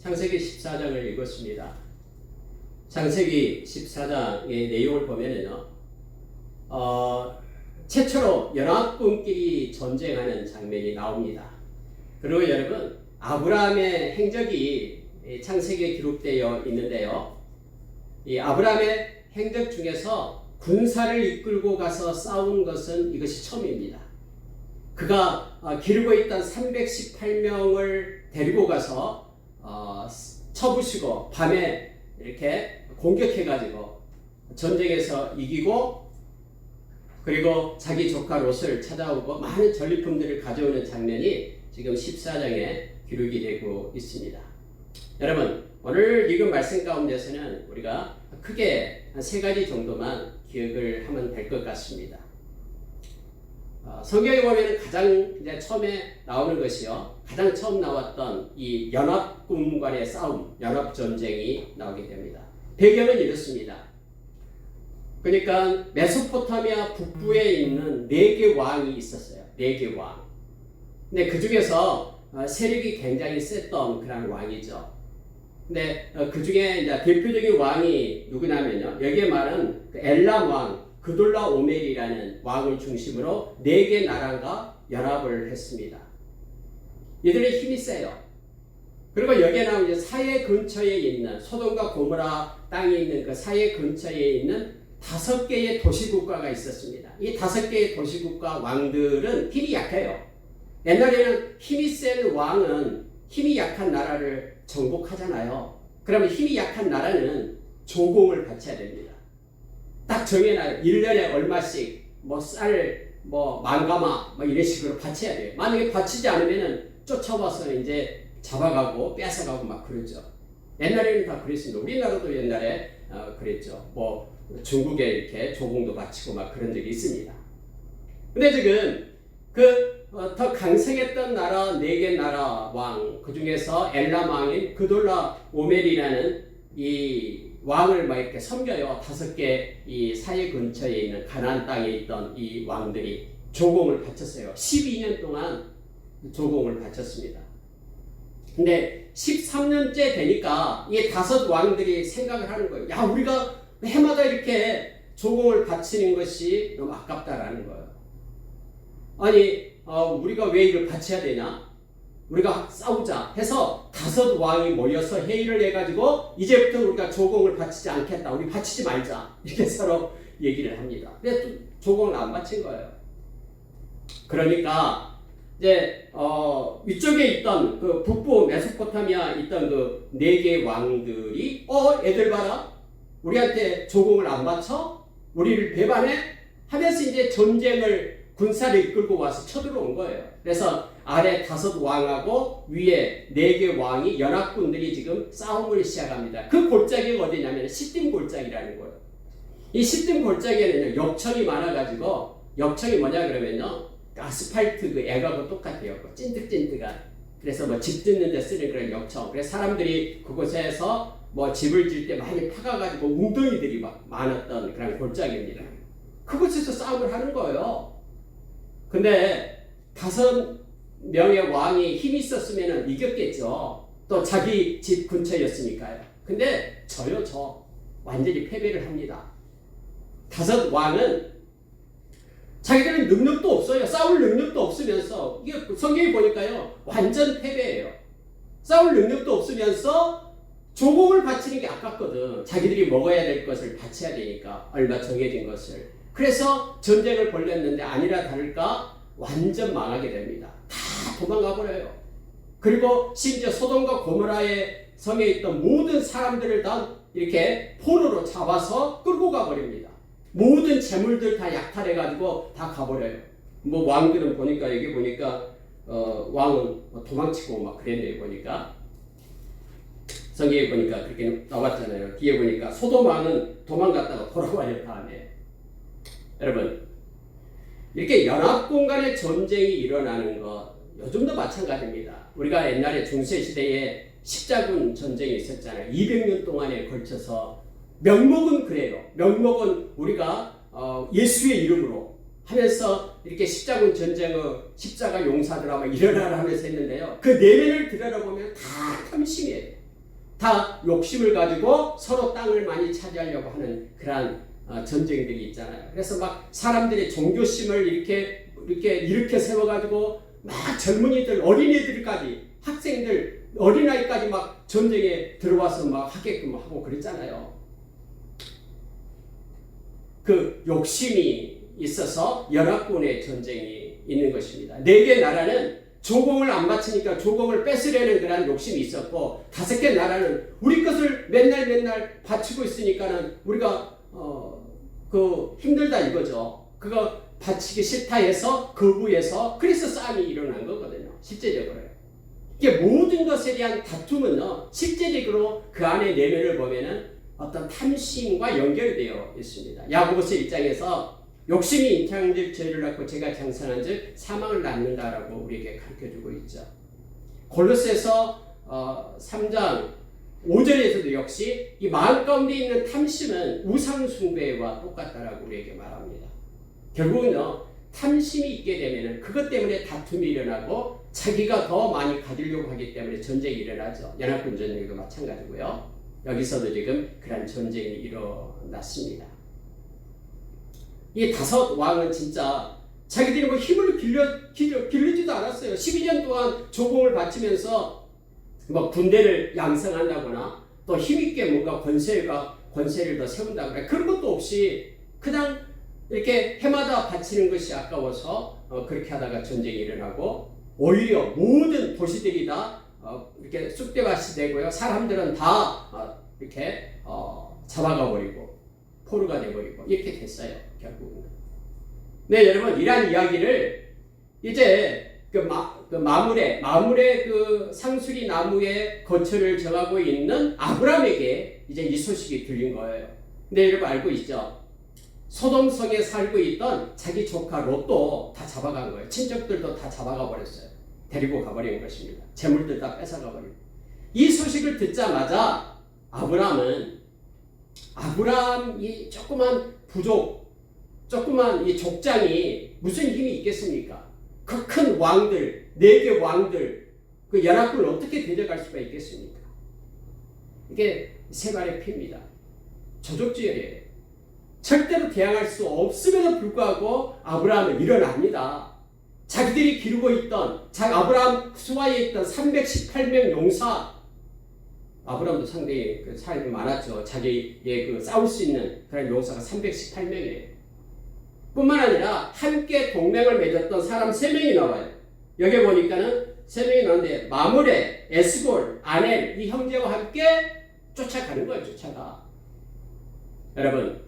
창세기 14장을 읽었습니다. 창세기 14장의 내용을 보면은요, 최초로 연합군끼리 전쟁하는 장면이 나옵니다. 그리고 여러분, 아브라함의 행적이 창세기에 기록되어 있는데요, 이 아브라함의 행적 중에서 군사를 이끌고 가서 싸운 것은 이것이 처음입니다. 그가 기르고 있던 318명을 데리고 가서 쳐부시고 밤에 이렇게 공격해가지고 전쟁에서 이기고, 그리고 자기 조카 롯을 찾아오고 많은 전리품들을 가져오는 장면이 지금 14장에 기록이 되고 있습니다. 여러분, 오늘 읽은 말씀 가운데서는 우리가 크게 한 3가지 정도만 기억을 하면 될 것 같습니다. 성경에 보면 가장 이제 처음에 나오는 것이요, 가장 처음 나왔던 이 연합군 간의 싸움, 연합전쟁이 나오게 됩니다. 배경은 이렇습니다. 그러니까 메소포타미아 북부에 있는 4개 왕이 있었어요. 4개 왕. 근데 그 중에서 세력이 굉장히 셌던 그런 왕이죠. 근데 그 중에 이제 대표적인 왕이 누구냐면요, 여기에 말은 그 엘람 왕 그돌라 오멜이라는 왕을 중심으로 4개 나라가 연합을 했습니다. 이들의 힘이 세요. 그리고 여기에 나오는 이제 사해 근처에 있는 소돔과 고모라 땅에 있는 그 사해 근처에 있는 5개의 도시국가가 있었습니다. 이 5개의 도시국가 왕들은 힘이 약해요. 옛날에는 힘이 센 왕은 힘이 약한 나라를 정복하잖아요. 그러면 힘이 약한 나라는 조공을 바쳐야 됩니다. 딱 정해놔요. 1년에 얼마씩 쌀, 만가마 이런 식으로 바쳐야 돼요. 만약에 바치지 않으면은 쫓아와서 이제 잡아가고 뺏어가고 막 그러죠. 옛날에는 다 그랬습니다. 우리나라도 옛날에 그랬죠. 중국에 이렇게 조공도 바치고 막 그런 적이 있습니다. 근데 지금 더 강성했던 나라 4개 나라 왕, 그 중에서 엘람 왕인 그돌라 오멜이라는 이 왕을 막 이렇게 섬겨요. 5개 이 사해 근처에 있는 가나안 땅에 있던 이 왕들이 조공을 바쳤어요. 12년 동안 조공을 바쳤습니다. 근데 13년째 되니까 이 5 왕들이 생각을 하는 거예요. 야, 우리가 해마다 이렇게 조공을 바치는 것이 너무 아깝다라는 거예요. 아니, 우리가 왜 이걸 바쳐야 되냐? 우리가 싸우자 해서 5 왕이 모여서 회의를 해가지고 이제부터 우리가 조공을 바치지 않겠다. 우리 바치지 말자. 이렇게 서로 얘기를 합니다. 근데 또 조공을 안 바친 거예요. 그러니까 이제 위쪽에 있던 그 북부 메소포타미아 있던 그 4개 왕들이 애들 봐라. 우리한테 조공을 안 바쳐? 우리를 배반해? 하면서 이제 전쟁을 군사를 이끌고 와서 쳐들어온 거예요. 그래서 아래 5 왕하고 위에 4개 왕이 연합군들이 지금 싸움을 시작합니다. 그 골짜기가 어디냐면 시딤 골짜기라는 거예요. 이 시딤 골짜기에는 역청이 많아가지고, 역청이 뭐냐 그러면요, 아스팔트 그 애가하고 똑같아요. 찐득찐득한. 그래서 집 짓는 데 쓰는 그런 역청. 그래서 사람들이 그곳에서 집을 질 때 많이 파가가지고 웅덩이들이 막 많았던 그런 골짜기입니다. 그곳에서 싸움을 하는 거예요. 근데 5명의 왕이 힘이 있었으면 이겼겠죠. 또 자기 집 근처였으니까요. 근데 저 완전히 패배를 합니다. 5 왕은 자기들은 능력도 없어요. 싸울 능력도 없으면서, 이게 성경에 보니까요, 완전 패배예요. 싸울 능력도 없으면서 조공을 바치는 게 아깝거든. 자기들이 먹어야 될 것을 바쳐야 되니까, 얼마 정해진 것을. 그래서 전쟁을 벌였는데 아니라 다를까 완전 망하게 됩니다. 다 도망가 버려요. 그리고 심지어 소돔과 고모라의 성에 있던 모든 사람들을 다 이렇게 포로로 잡아서 끌고 가버립니다. 모든 재물들 다 약탈해가지고 다 가버려요. 왕들은 보니까, 여기 보니까 왕은 도망치고 막 그랬네요. 보니까 성경에 보니까 그렇게 나왔잖아요. 뒤에 보니까 소돔 왕은 도망갔다가 돌아와요. 다음에 여러분, 이렇게 연합군 간의 전쟁이 일어나는 것 요즘도 마찬가지입니다. 우리가 옛날에 중세시대에 십자군 전쟁이 있었잖아요. 200년 동안에 걸쳐서. 명목은 그래요. 명목은 우리가 예수의 이름으로 하면서 이렇게 십자군 전쟁의 십자가 용사들하고 일어나라 하면서 했는데요. 그 내면을 들여다보면 다 탐심이에요. 다 욕심을 가지고 서로 땅을 많이 차지하려고 하는 그러한 전쟁들이 있잖아요. 그래서 막 사람들의 종교심을 이렇게 세워가지고 막 젊은이들, 어린이들까지, 학생들, 어린아이까지 막 전쟁에 들어와서 막 하게끔 하고 그랬잖아요. 그 욕심이 있어서 연합군의 전쟁이 있는 것입니다. 4개 나라는 조공을 안 바치니까 조공을 뺏으려는 그런 욕심이 있었고, 5개 나라는 우리 것을 맨날 바치고 있으니까는 우리가 힘들다 이거죠. 그거 바치기 싫다 해서 거부해서, 그래서 싸움이 일어난 거거든요. 실제적으로요. 이게 모든 것에 대한 다툼은요, 실제적으로 그 안에 내면을 보면은 어떤 탐심과 연결되어 있습니다. 야고보서 1장에서 욕심이 인창들 죄를 낳고 죄가 장성한 즉 사망을 낳는다라고 우리에게 가르쳐주고 있죠. 골로새서 3장 5절에서도 역시 이 마음 가운데 있는 탐심은 우상 숭배와 똑같다라고 우리에게 말합니다. 결국은요, 탐심이 있게 되면은 그것 때문에 다툼이 일어나고 자기가 더 많이 가지려고 하기 때문에 전쟁이 일어나죠. 연합군 전쟁도 마찬가지고요. 여기서도 지금 그런 전쟁이 일어났습니다. 이 5 왕은 진짜 자기들이 뭐 힘을 길르지도 않았어요. 12년 동안 조공을 바치면서 뭐 군대를 양성한다거나 또 힘있게 뭔가 권세를 더 세운다거나 그런 것도 없이 그냥 이렇게 해마다 바치는 것이 아까워서 그렇게 하다가 전쟁이 일어나고, 오히려 모든 도시들이 다 이렇게 쑥대밭이 되고요. 사람들은 다 이렇게 잡아가 버리고 포로가 되어버리고 이렇게 됐어요. 결국은. 네, 여러분, 이러한 이야기를 이제 마물의 그 상수리 나무의 거처를 정하고 있는 아브라함에게 이제 이 소식이 들린 거예요. 근데 여러분 알고 있죠? 소돔성에 살고 있던 자기 조카 롯도 다 잡아간 거예요. 친척들도 다 잡아가 버렸어요. 데리고 가버린 것입니다. 재물들 다 뺏어가 버리고. 이 소식을 듣자마자 아브라함이 조그만 부족, 조그만 이 족장이 무슨 힘이 있겠습니까? 그 큰 왕들, 4개 왕들, 그 연합군을 어떻게 데려갈 수가 있겠습니까? 이게 세 발의 피입니다. 조족지혈이에요. 절대로 대항할 수 없음에도 불구하고 아브라함은 일어납니다. 자기들이 기르고 있던, 아브라함 수하에 있던 318명 용사, 아브라함도 상당히 그 사람이 많았죠. 자기의 그 싸울 수 있는 그런 용사가 318명이에요. 뿐만 아니라 함께 동맹을 맺었던 사람 3명이 나와요. 여기 보니까는 3명이 나오는데 마므레, 에스골, 아넬 이 형제와 함께 쫓아가는 거예요. 쫓아가. 여러분,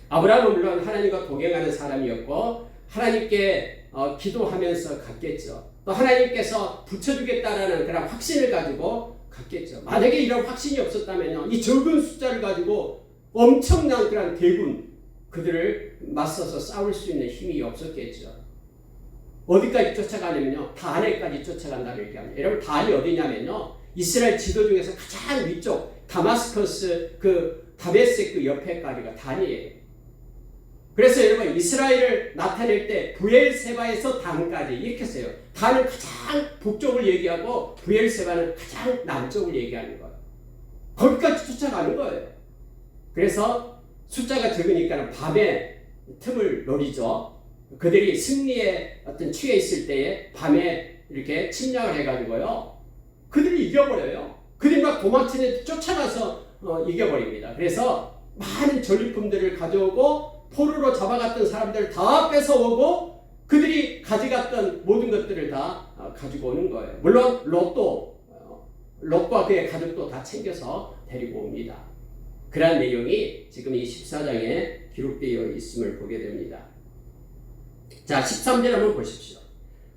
아브라함은 물론 하나님과 동행하는 사람이었고 하나님께 기도하면서 갔겠죠. 또 하나님께서 붙여주겠다라는 그런 확신을 가지고 갔겠죠. 만약에 이런 확신이 없었다면요, 이 적은 숫자를 가지고 엄청난 그런 대군, 그들을 맞서서 싸울 수 있는 힘이 없었겠죠. 어디까지 쫓아가냐면요, 단에까지 쫓아간다고 얘기합니다. 여러분, 단이 어디냐면요, 이스라엘 지도 중에서 가장 위쪽 다마스커스 그 다메섹 옆에까지가 단이에요. 그래서 여러분, 이스라엘을 나타낼 때 부엘세바에서 단까지 이렇게 써요. 단은 가장 북쪽을 얘기하고 부엘세바는 가장 남쪽을 얘기하는 거예요. 거기까지 쫓아가는 거예요. 그래서 숫자가 적으니까 밤에 틈을 노리죠. 그들이 승리에 어떤 취해 있을 때에 밤에 이렇게 침략을 해가지고요, 그들이 이겨버려요. 그들이 막 도망치는 쫓아가서 이겨버립니다. 그래서 많은 전리품들을 가져오고 포로로 잡아갔던 사람들을 다 뺏어오고 그들이 가져갔던 모든 것들을 다 가지고 오는 거예요. 물론 롯과 그의 가족도 다 챙겨서 데리고 옵니다. 그러한 내용이 지금 이 14장에 기록되어 있음을 보게 됩니다. 자, 13절 한번 보십시오.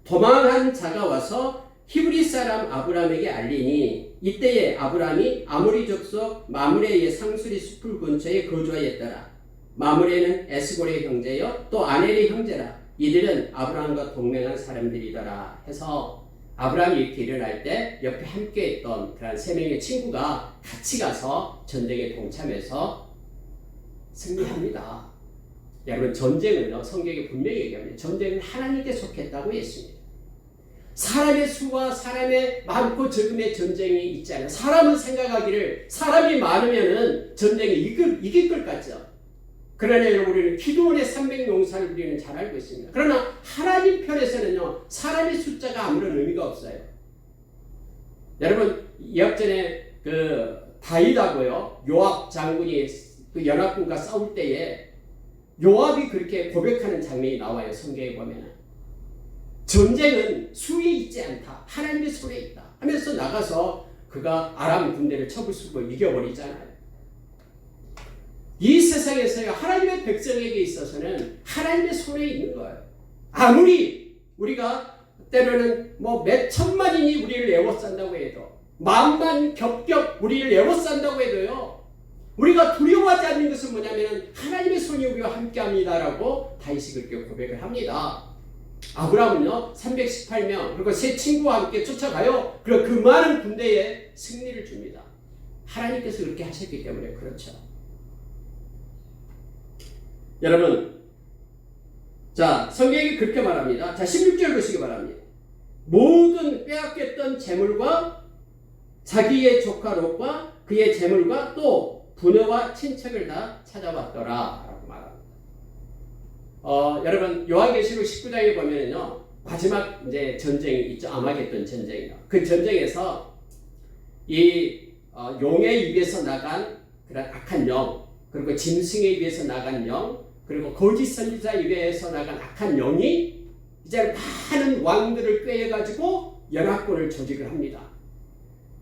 도망한 자가 와서 히브리 사람 아브라함에게 알리니 이때에 아브라함이 아모리 족속 마므레의 상수리 숲을 근처에 거주하였더라. 마므레는 에스골의 형제요 또 아넬의 형제라. 이들은 아브라함과 동맹한 사람들이더라 해서 아브라함이 이렇게 일어날 때 옆에 함께 있던 그런 3명의 친구가 같이 가서 전쟁에 동참해서 승리합니다. 여러분, 전쟁은요, 성경에 분명히 얘기합니다. 전쟁은 하나님께 속했다고 했습니다. 사람의 수와 사람의 많고 적음의 전쟁이 있지 않아요. 사람은 생각하기를 사람이 많으면은 전쟁이 이길 것 같죠. 그러나 여러분, 우리는 기도원의 300용사를 우리는 잘 알고 있습니다. 그러나 하나님 편에서는요, 사람의 숫자가 아무런 의미가 없어요. 여러분, 2학 전에 다윗하고요, 요압 장군이 그 연합군과 싸울 때에 요압이 그렇게 고백하는 장면이 나와요. 성경에 보면은. 전쟁은 수에 있지 않다. 하나님의 손에 있다. 하면서 나가서 그가 아람 군대를 쳐부수고 이겨버리잖아요. 이 세상에서요, 하나님의 백성에게 있어서는 하나님의 손에 있는 거예요. 아무리 우리가 때로는 몇 천만인이 우리를 에워싼다고 해도, 만만 겹겹 우리를 에워싼다고 해도요, 우리가 두려워하지 않는 것은 뭐냐면 하나님의 손이 우리와 함께합니다라고 다윗이 그렇게 고백을 합니다. 아브라함은요 318명 그리고 세 친구와 함께 쫓아가요. 그리고 그 많은 군대에 승리를 줍니다. 하나님께서 그렇게 하셨기 때문에 그렇죠. 여러분, 자, 성경이 그렇게 말합니다. 자, 16절 보시기 바랍니다. 모든 빼앗겼던 재물과 자기의 조카 롯과 그의 재물과 또 부녀와 친척을 다 찾아왔더라 라고 말합니다. 여러분, 요한계시록 19장에 보면은요, 마지막 이제 전쟁이 있죠. 아마겟돈 전쟁이요. 그 전쟁에서 이 용의 입에서 나간 그런 악한 영, 그리고 짐승의 입에서 나간 영, 그리고 거짓 선지자 입에서 나간 악한 영이 이제 많은 왕들을 꿰어가지고 연합군을 조직을 합니다.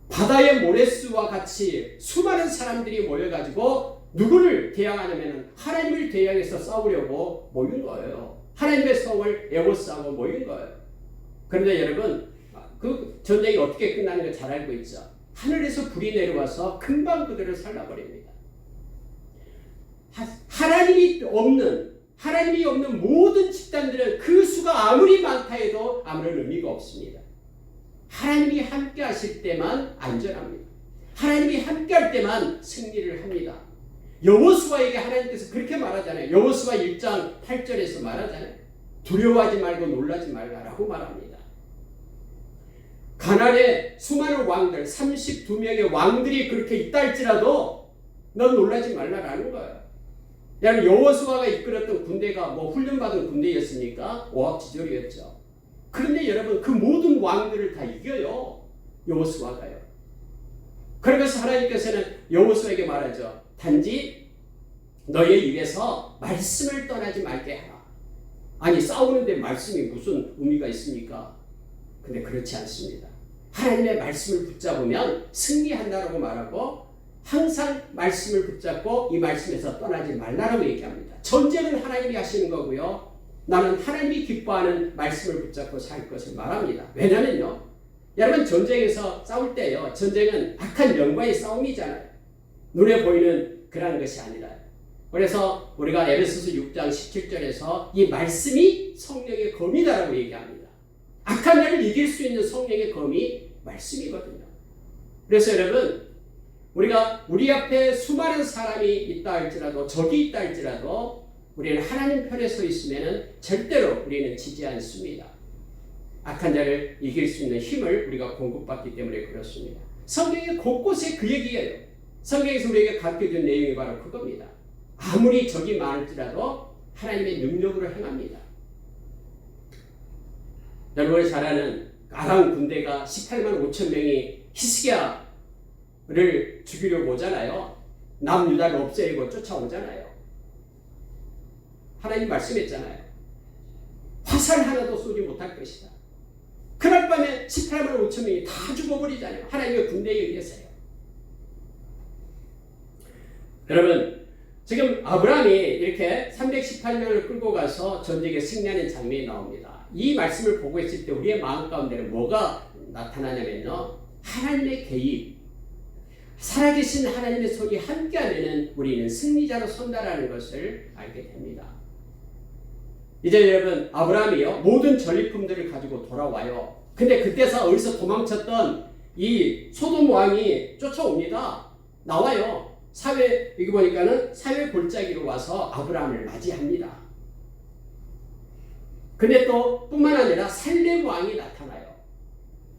바다의 모래수와 같이 수많은 사람들이 모여가지고 누구를 대항하냐면 하나님을 대항해서 싸우려고 모인 거예요. 하나님의 성을 에워싸고 모인 거예요. 그런데 여러분, 그 전쟁이 어떻게 끝나는 걸 잘 알고 있죠. 하늘에서 불이 내려와서 금방 그들을 살라버립니다. 하나님이 없는 모든 집단들은 그 수가 아무리 많다 해도 아무런 의미가 없습니다. 하나님이 함께 하실 때만 안전합니다. 하나님이 함께 할 때만 승리를 합니다. 여호수아에게 하나님께서 그렇게 말하잖아요. 여호수아 1장 8절에서 말하잖아요. 두려워하지 말고 놀라지 말라라고 말합니다. 가나안의 수많은 왕들, 32명의 왕들이 그렇게 있다 할지라도 넌 놀라지 말라라는 거예요. 여러분, 여호수아가 이끌었던 군대가 훈련받은 군대였습니까? 오합지졸이었죠. 그런데 여러분, 그 모든 왕들을 다 이겨요. 여호수아가요. 그러면서 하나님께서는 여호수아에게 말하죠. 단지 너의 입에서 말씀을 떠나지 말게 하라. 아니, 싸우는데 말씀이 무슨 의미가 있습니까? 근데 그렇지 않습니다. 하나님의 말씀을 붙잡으면 승리한다라고 말하고 항상 말씀을 붙잡고 이 말씀에서 떠나지 말라라고 얘기합니다. 전쟁은 하나님이 하시는 거고요. 나는 하나님이 기뻐하는 말씀을 붙잡고 살 것을 말합니다. 왜냐면요, 여러분, 전쟁에서 싸울 때요, 전쟁은 악한 영과의 싸움이잖아요. 눈에 보이는 그런 것이 아니라. 그래서 우리가 에베소서 6장 17절에서 이 말씀이 성령의 검이다라고 얘기합니다. 악한 자를 이길 수 있는 성령의 검이 말씀이거든요. 그래서 여러분, 우리가 우리 앞에 수많은 사람이 있다 할지라도, 적이 있다 할지라도 우리는 하나님 편에 서 있으면 절대로 우리는 지지 않습니다. 악한 자를 이길 수 있는 힘을 우리가 공급받기 때문에 그렇습니다. 성경의 곳곳에 그 얘기예요. 성경에서 우리에게 가르쳐준 내용이 바로 그겁니다. 아무리 적이 많을지라도 하나님의 능력으로 행합니다. 여러분이 잘 아는 아람 군대가 18만 5천 명이 히스기야를 죽이려고 오잖아요. 남유다를 없애고 쫓아오잖아요. 하나님 말씀했잖아요. 화살 하나도 쏘지 못할 것이다. 그날 밤에 18만 5천 명이 다 죽어버리잖아요. 하나님의 군대에 의해서요. 여러분, 지금 아브라함이 이렇게 318명을 끌고 가서 전쟁에 승리하는 장면이 나옵니다. 이 말씀을 보고 있을 때 우리의 마음 가운데는 뭐가 나타나냐면요, 하나님의 개입, 살아계신 하나님의 손이 함께하면 우리는 승리자로 선다라는 것을 알게 됩니다. 이제 여러분, 아브라함이요, 모든 전리품들을 가지고 돌아와요. 근데 그때서 어디서 도망쳤던 이 소돔 왕이 쫓아옵니다. 나와요. 여기 보니까는 사회 골짜기로 와서 아브라함을 맞이합니다. 근데 또 뿐만 아니라 살렘 왕이 나타나요.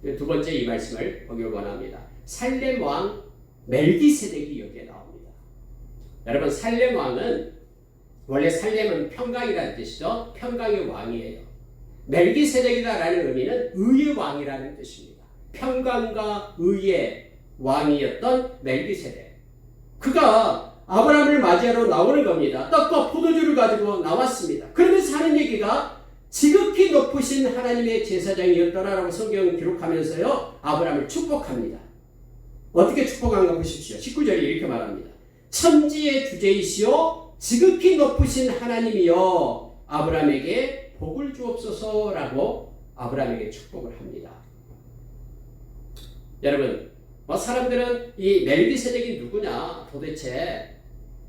두 번째 이 말씀을 보기를 원합니다. 살렘 왕 멜기세덱이 여기에 나옵니다. 여러분, 살렘 왕은 원래 살렘은 평강이라는 뜻이죠. 평강의 왕이에요. 멜기세덱이다라는 의미는 의의 왕이라는 뜻입니다. 평강과 의의 왕이었던 멜기세덱. 그가 아브라함을 맞이하러 나오는 겁니다. 떡과 포도주를 가지고 나왔습니다. 그러면서 하는 얘기가 지극히 높으신 하나님의 제사장이었더라라고 성경은 기록하면서요, 아브라함을 축복합니다. 어떻게 축복한가 보십시오. 19절에 이렇게 말합니다. 천지의 주제이시오 지극히 높으신 하나님이여 아브라함에게 복을 주옵소서라고 아브라함에게 축복을 합니다. 여러분, 사람들은 이 멜기세덱이 누구냐, 도대체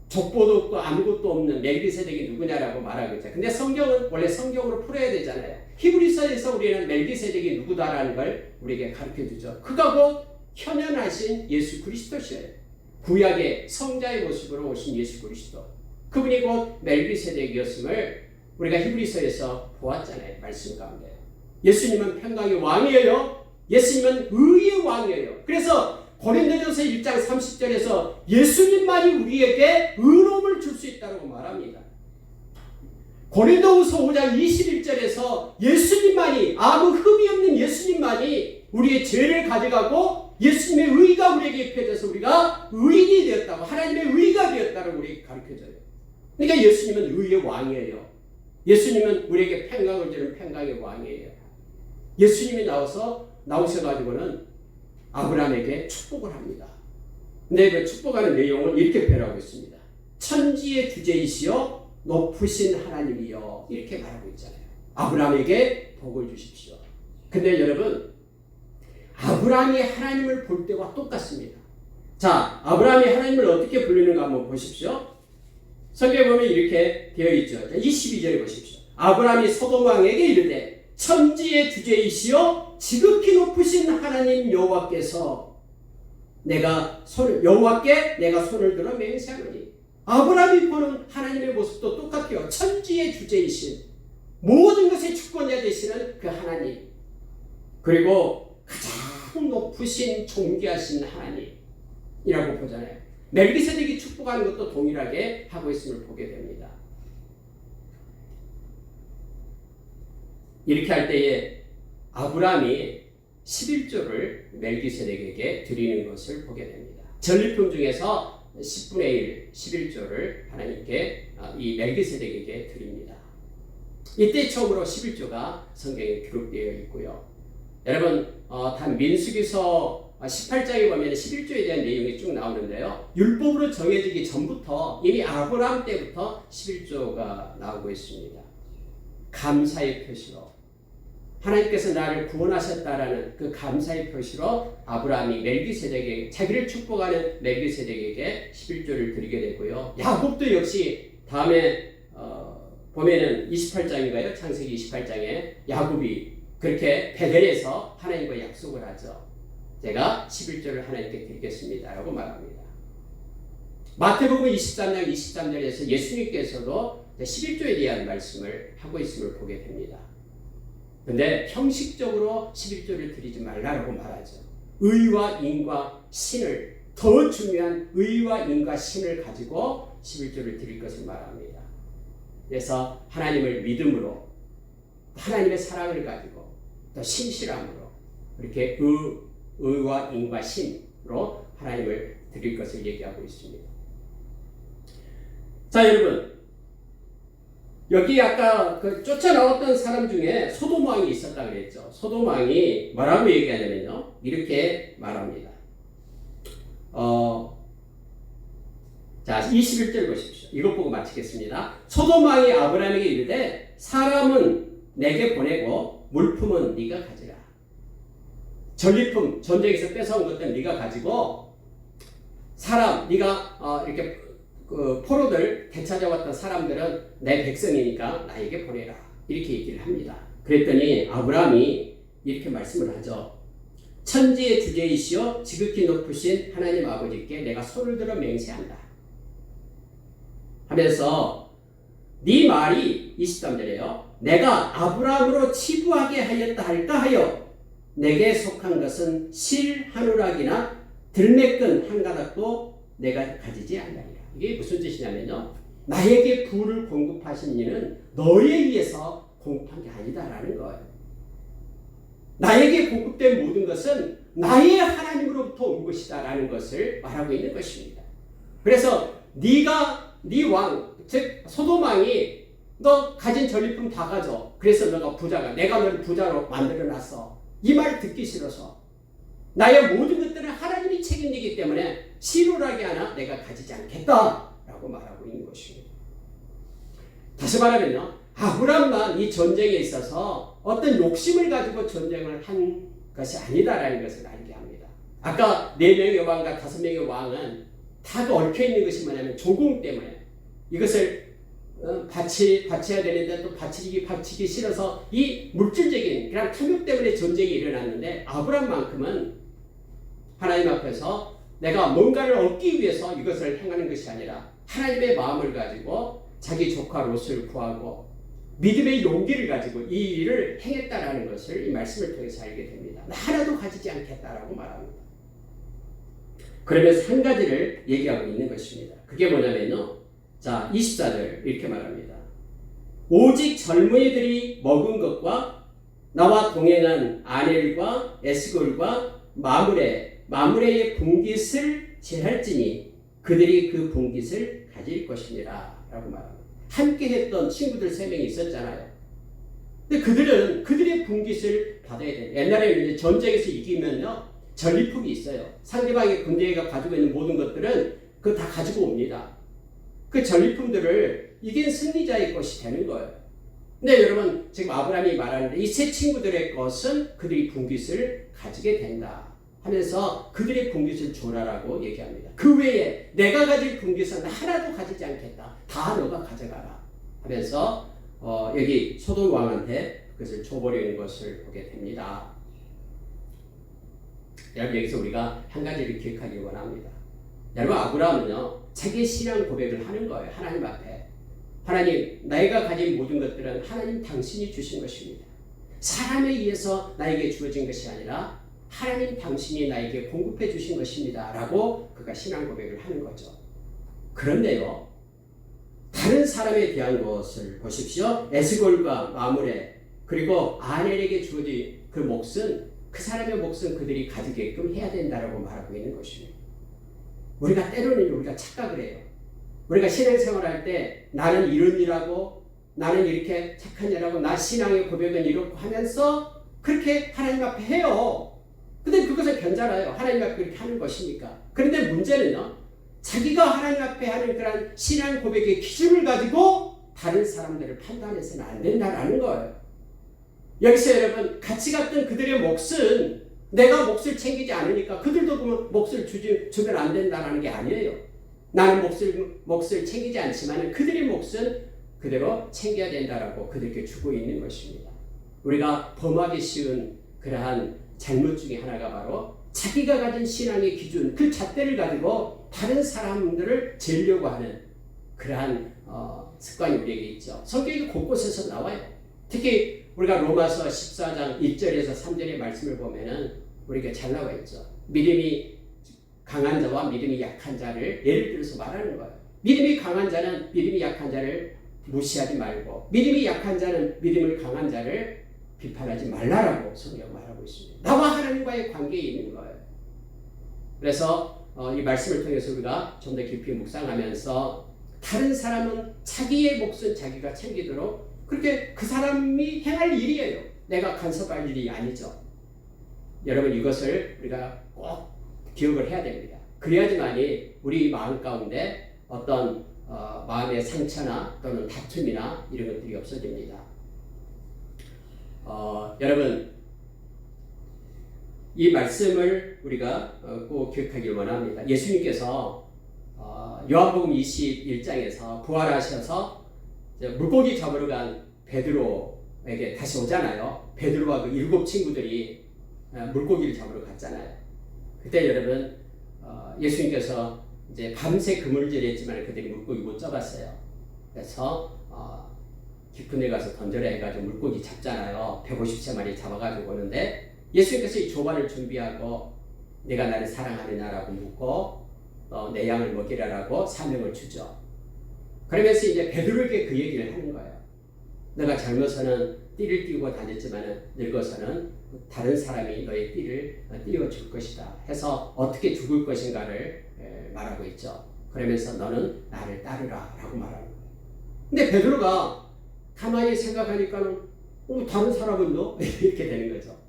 족보도 없고 아무것도 없는 멜기세덱이 누구냐라고 말하겠죠. 근데 성경은 원래 성경으로 풀어야 되잖아요. 히브리서에서 우리는 멜기세덱이 누구다라는 걸 우리에게 가르쳐주죠. 그가 곧 현현하신 예수 그리스도시에요. 구약의 성자의 모습으로 오신 예수 그리스도. 그분이 곧 멜기세덱이었음을 우리가 히브리서에서 보았잖아요. 말씀 가운데. 예수님은 평강의 왕이에요. 예수님은 의의 왕이에요. 그래서 고린도전서 1장 30절에서 예수님만이 우리에게 의로움을 줄 수 있다고 말합니다. 고린도후서 5장 21절에서 예수님만이, 아무 흠이 없는 예수님만이 우리의 죄를 가져가고 예수님의 의가 우리에게 입혀져서 우리가 의인이 되었다고, 하나님의 의가 되었다고 우리에게 가르쳐줘요. 그러니까 예수님은 의의 왕이에요. 예수님은 우리에게 평강을 주는 평강의 왕이에요. 예수님이 나오셔가지고는 아브라함에게 축복을 합니다. 근데 그 축복하는 내용을 이렇게 표현하고 있습니다. 천지의 주제이시여 높으신 하나님이여, 이렇게 말하고 있잖아요. 아브라함에게 복을 주십시오. 근데 여러분, 아브라함이 하나님을 볼 때와 똑같습니다. 자, 아브라함이 하나님을 어떻게 부르는가 한번 보십시오. 성경에 보면 이렇게 되어 있죠. 22절에 보십시오. 아브라함이 소돔 왕에게 이르되 천지의 주제이시여 지극히 높으신 하나님 여호와께서 여호와께 내가 손을 들어 맹세하노니. 아브라함이 보는 하나님의 모습도 똑같아요. 천지의 주제이신, 모든 것의 주권자 되시는 그 하나님, 그리고 가장 높으신 존귀하신 하나님이라고 보잖아요. 멜기세덱이 축복하는 것도 동일하게 하고 있음을 보게 됩니다. 이렇게 할 때에 아브라함이 11조를 멜기세덱에게 드리는 것을 보게 됩니다. 전리품 중에서 10분의 1, 11조를 하나님께, 이 멜기세덱에게 드립니다. 이때 처음으로 11조가 성경에 기록되어 있고요. 여러분, 단 민수기서 18장에 보면 11조에 대한 내용이 쭉 나오는데요. 율법으로 정해지기 전부터 이미 아브라함 때부터 11조가 나오고 있습니다. 감사의 표시로, 하나님께서 나를 구원하셨다라는 그 감사의 표시로 아브라함이 멜기세덱에게, 자기를 축복하는 멜기세덱에게 11조를 드리게 되고요. 야곱도 역시 다음에 보면은 28장인가요? 창세기 28장에 야곱이 그렇게 베델에서 하나님과 약속을 하죠. 제가 11조를 하나님께 드리겠습니다 라고 말합니다. 마태복음 23장 23절에서 예수님께서도 11조에 대한 말씀을 하고 있음을 보게 됩니다. 근데 형식적으로 11조를 드리지 말라고 말하죠. 의와 인과 신을, 더 중요한 의와 인과 신을 가지고 11조를 드릴 것을 말합니다. 그래서 하나님을 믿음으로, 하나님의 사랑을 가지고, 또 신실함으로, 이렇게 의와 인과 신으로 하나님을 드릴 것을 얘기하고 있습니다. 자, 여러분, 여기 아까 그 쫓아나왔던 사람 중에 소돔 왕이 있었다 그랬죠. 소돔 왕이 뭐라고 얘기하냐면요, 이렇게 말합니다. 자, 21절 보십시오. 이것 보고 마치겠습니다. 소돔 왕이 아브라함에게 이르되 사람은 내게 보내고 물품은 네가 가지라. 전리품, 전쟁에서 뺏어온 것들 네가 가지고, 사람, 네가 이렇게 그 포로들 되찾아왔던 사람들은 내 백성이니까 나에게 보내라, 이렇게 얘기를 합니다. 그랬더니 아브라함이 이렇게 말씀을 하죠. 천지의 주제이시여 지극히 높으신 하나님 아버지께 내가 손을 들어 맹세한다 하면서, 네 말이 23절에요. 내가 아브라함으로 치부하게 하였다 할까 하여 내게 속한 것은 실 한 우락이나 들매끈 한 가닥도 내가 가지지 않으리라. 이게 무슨 뜻이냐면요, 나에게 부를 공급하신 이는 너에 의해서 공급한 게 아니다라는 거예요. 나에게 공급된 모든 것은 나의 하나님으로부터 온 것이다라는 것을 말하고 있는 것입니다. 그래서 네가 네 왕, 즉 소돔 왕이 너 가진 전리품 다 가져. 그래서 너가 부자가, 내가 너를 부자로 만들어놨어. 이 말 듣기 싫어서 나의 모든 것들은 하나님이 책임지기 때문에 실오라기 하나 내가 가지지 않겠다라고 말하고 있는 것입니다. 다시 말하면요, 아브람만 이 전쟁에 있어서 어떤 욕심을 가지고 전쟁을 한 것이 아니다라는 것을 알게 합니다. 아까 4명의 왕과 5명의 왕은 다 얽혀있는 것이 뭐냐면 조공 때문에 이것을 바쳐야 되는데 또 바치기 싫어서 이 물질적인 그냥 탐욕 때문에 전쟁이 일어났는데, 아브람만큼은 하나님 앞에서 내가 뭔가를 얻기 위해서 이것을 행하는 것이 아니라 하나님의 마음을 가지고 자기 조카 롯을 구하고 믿음의 용기를 가지고 이 일을 행했다라는 것을 이 말씀을 통해서 알게 됩니다. 하나도 가지지 않겠다라고 말합니다. 그러면서 한 가지를 얘기하고 있는 것입니다. 그게 뭐냐면요, 자 24절 이렇게 말합니다. 오직 젊은이들이 먹은 것과 나와 동행한 아넬과 에스골과 마므레의 분깃을 제할지니 그들이 그 분깃을 가질 것이니라 라고 말합니다. 함께 했던 친구들 3명이 있었잖아요. 근데 그들은 그들의 분깃을 받아야 돼요. 옛날에는 이제 전쟁에서 이기면요, 전리품이 있어요. 상대방의 군대가 가지고 있는 모든 것들은 그거 다 가지고 옵니다. 그 전리품들을 이긴 승리자의 것이 되는 거예요. 근데 여러분, 지금 아브라함이 말하는데 이 세 친구들의 것은 그들이 분깃을 가지게 된다 하면서 그들의 분깃을 줘라라고 얘기합니다. 그 외에 내가 가질 분깃은 하나도 가지지 않겠다. 다 너가 가져가라 하면서 여기 소돔 왕한테 그것을 줘버리는 것을 보게 됩니다. 여러분, 여기서 우리가 한 가지를 기억하기 원합니다. 여러분, 아브라함은요, 자기의 신앙 고백을 하는 거예요. 하나님 앞에. 하나님, 내가 가진 모든 것들은 하나님 당신이 주신 것입니다. 사람에 의해서 나에게 주어진 것이 아니라 하나님 당신이 나에게 공급해 주신 것입니다 라고 그가 신앙 고백을 하는 거죠. 그런데요, 다른 사람에 대한 것을 보십시오. 에스골과 마므레 그리고 아넬에게 주어진 그 몫은, 그 사람의 몫은 그들이 가지게끔 해야 된다라고 말하고 있는 것입니다. 우리가 때로는 우리가 착각을 해요. 우리가 신앙생활할 때 나는 이런 일하고 나는 이렇게 착한 일하고 나 신앙의 고백은 이렇고 하면서 그렇게 하나님 앞에 해요. 근데 그것은 괜찮아요. 하나님 앞에 그렇게 하는 것이니까. 그런데 문제는요, 자기가 하나님 앞에 하는 그런 신앙 고백의 기준을 가지고 다른 사람들을 판단해서는 안 된다라는 거예요. 여기서 여러분, 같이 갔던 그들의 몫은 내가 몫을 챙기지 않으니까 그들도 그러면 몫을 주면 안 된다는 게 아니에요. 나는 몫을 챙기지 않지만 그들의 몫은 그대로 챙겨야 된다라고 그들에게 주고 있는 것입니다. 우리가 범하기 쉬운 그러한 잘못 중에 하나가 바로 자기가 가진 신앙의 기준, 그 잣대를 가지고 다른 사람들을 재려고 하는 그러한 습관이 우리에게 있죠. 성경이 곳곳에서 나와요. 특히 우리가 로마서 14장 1절에서 3절의 말씀을 보면은 우리가 잘 나와 있죠. 믿음이 강한 자와 믿음이 약한 자를 예를 들어서 말하는 거예요. 믿음이 강한 자는 믿음이 약한 자를 무시하지 말고, 믿음이 약한 자는 믿음을 강한 자를 비판하지 말라라고 성경 말하고 있습니다. 나와 하나님과의 관계에 있는 거예요. 그래서 이 말씀을 통해서 우리가 좀 더 깊이 묵상하면서 다른 사람은 자기의 몫은 자기가 챙기도록 그렇게 그 사람이 행할 일이에요. 내가 간섭할 일이 아니죠. 여러분, 이것을 우리가 꼭 기억을 해야 됩니다. 그래야지만이 우리 마음 가운데 어떤 마음의 상처나 또는 다툼이나 이런 것들이 없어집니다. 여러분, 이 말씀을 우리가 꼭 기억하길 원합니다. 예수님께서 요한복음 21장에서 부활하셔서 물고기 잡으러 간 베드로에게 다시 오잖아요. 베드로와 그 7 친구들이 물고기를 잡으러 갔잖아요. 그때 여러분, 예수님께서 이제 밤새 그물질했지만 그들이 물고기 못 잡았어요. 그래서 깊은 데 가서 던져라 해가지고 물고기 잡잖아요. 150마리 잡아가지고 오는데 예수님께서 이 조반을 준비하고 내가 나를 사랑하느냐라고 묻고 내 양을 먹이라라고 사명을 주죠. 그러면서 이제 베드로에게 그 얘기를 하는 거예요. 너가 젊어서는 띠를 띄우고 다녔지만 늙어서는 다른 사람이 너의 띠를 띄워줄 것이다 해서 어떻게 죽을 것인가를 말하고 있죠. 그러면서 너는 나를 따르라 라고 말하는 거예요. 근데 베드로가 가만히 생각하니까는 다른 사람은 너? 이렇게 되는 거죠.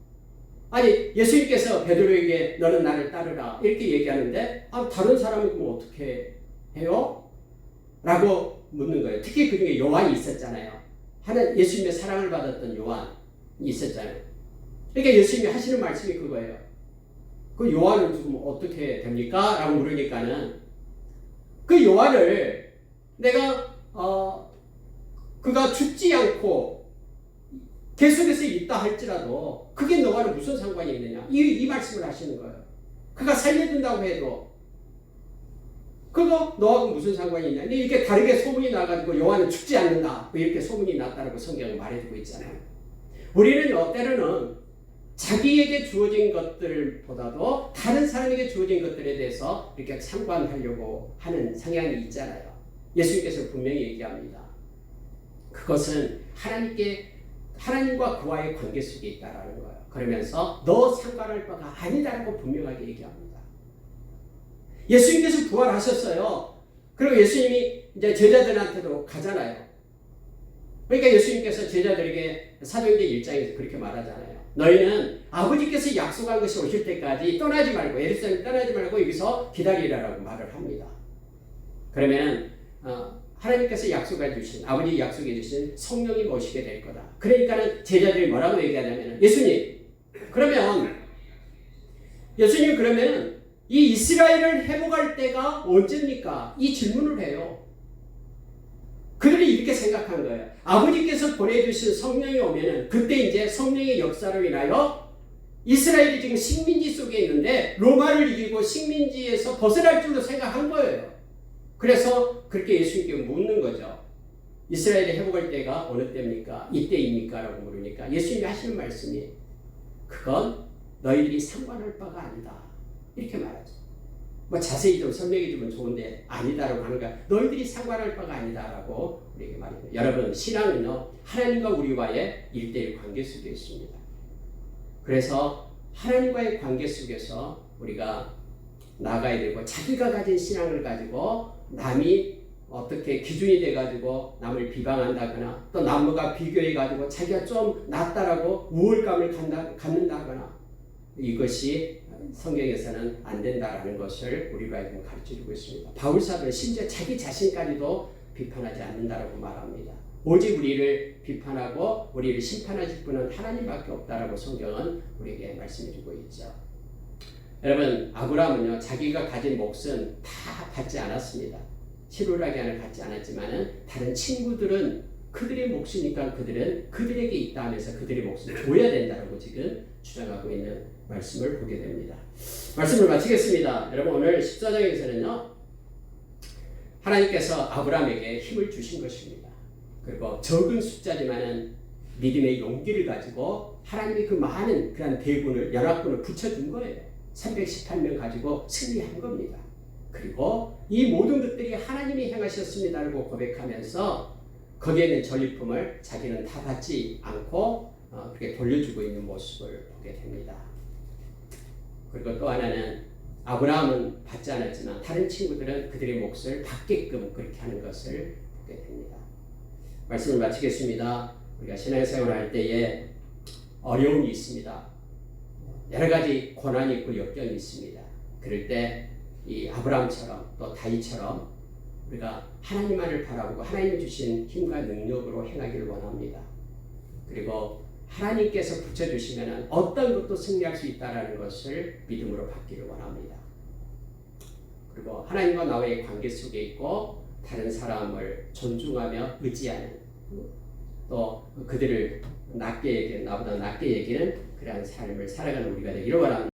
아니 예수님께서 베드로에게 너는 나를 따르라 이렇게 얘기하는데 다른 사람은 그럼 어떻게 해요? 라고 묻는 거예요. 특히 그 중에 요한이 있었잖아요. 예수님의 사랑을 받았던 요한이 있었잖아요. 그러니까 예수님이 하시는 말씀이 그거예요. 그 요한은 지금 어떻게 됩니까? 라고 물으니까는 그 요한을 내가 그가 죽지 않고 계속해서 있다 할지라도 그게 너와는 무슨 상관이 있느냐 이 말씀을 하시는 거예요. 그가 살려준다고 해도 그거 너하고 무슨 상관이 있냐. 이렇게 다르게 소문이 나가지고 요한은 죽지 않는다 이렇게 소문이 났다고 성경은 말해주고 있잖아요. 우리는 때로는 자기에게 주어진 것들보다도 다른 사람에게 주어진 것들에 대해서 이렇게 상관하려고 하는 성향이 있잖아요. 예수님께서 분명히 얘기합니다. 그것은 하나님과 그와의 관계 속에 있다라는 거예요. 그러면서 너 상관할 바가 아니다라고 분명하게 얘기합니다. 예수님께서 부활하셨어요. 그리고 예수님이 이제 제자들한테도 가잖아요. 그러니까 예수님께서 제자들에게 사도행전 1장에서 그렇게 말하잖아요. 너희는 아버지께서 약속한 것이 오실 때까지 떠나지 말고 예루살렘 떠나지 말고 여기서 기다리라라고 말을 합니다. 그러면 하나님께서 약속해 주신 아버지 약속해 주신 성령이 오시게 될 거다. 그러니까는 제자들이 뭐라고 얘기하냐면 예수님 그러면 이 이스라엘을 회복할 때가 언제입니까? 이 질문을 해요. 그들이 이렇게 생각한 거예요. 아버지께서 보내주신 성령이 오면은 그때 이제 성령의 역사로 인하여 이스라엘이 지금 식민지 속에 있는데 로마를 이기고 식민지에서 벗어날 줄로 생각한 거예요. 그래서 그렇게 예수님께 묻는 거죠. 이스라엘이 회복할 때가 어느 때입니까? 이때입니까? 라고 물으니까 예수님이 하시는 말씀이 그건 너희들이 상관할 바가 아니다. 이렇게 말하죠. 자세히 좀 설명해 주면 좋은데 아니다라고 하는 거야. 너희들이 상관할 바가 아니다라고 우리에게 말합니다. 여러분 신앙은요 하나님과 우리와의 1:1 관계 속에 있습니다. 그래서 하나님과의 관계 속에서 우리가 나가야 되고 자기가 가진 신앙을 가지고 남이 어떻게 기준이 돼가지고 남을 비방한다거나 또 남과 비교해가지고 자기가 좀 낫다라고 우월감을 갖는다거나 이것이 성경에서는 안 된다라는 것을 우리가 지금 가르쳐주고 있습니다. 바울 사도는 심지어 자기 자신까지도 비판하지 않는다라고 말합니다. 오직 우리를 비판하고 우리를 심판하실 분은 하나님밖에 없다라고 성경은 우리에게 말씀해주고 있죠. 여러분 아브라함은요 자기가 가진 몫은 다 받지 않았습니다. 실오라기 안을 갖지 않았지만은 다른 친구들은 그들의 몫이니까 그들은 그들에게 있다 하면서 그들의 몫을 줘야 된다라고 지금 주장하고 있는 말씀을 보게 됩니다. 말씀을 마치겠습니다. 여러분 오늘 14장에서는요 하나님께서 아브라함에게 힘을 주신 것입니다. 그리고 적은 숫자지만은 믿음의 용기를 가지고 하나님이 그 많은 그런 대군을 연합군을 붙여준 거예요. 318명 가지고 승리한 겁니다. 그리고 이 모든 것들이 하나님이 행하셨습니다라고 고백하면서 거기에 있는 전리품을 자기는 다 받지 않고 그렇게 돌려주고 있는 모습을 보게 됩니다. 그리고 또 하나는 아브라함은 받지 않았지만 다른 친구들은 그들의 몫을 받게끔 그렇게 하는 것을 보게 됩니다. 말씀을 마치겠습니다. 우리가 신앙생활을 할 때에 어려움이 있습니다. 여러 가지 고난이 있고 역경이 있습니다. 그럴 때 이 아브라함처럼 또 다윗처럼 우리가 하나님만을 바라보고 하나님이 주신 힘과 능력으로 행하기를 원합니다. 그리고 하나님께서 붙여주시면 어떤 것도 승리할 수 있다는 것을 믿음으로 받기를 원합니다. 그리고 하나님과 나와의 관계 속에 있고 다른 사람을 존중하며 의지하는 또 그들을 나보다 낮게 여기는 그러한 삶을 살아가는 우리가 되기를 원합니다.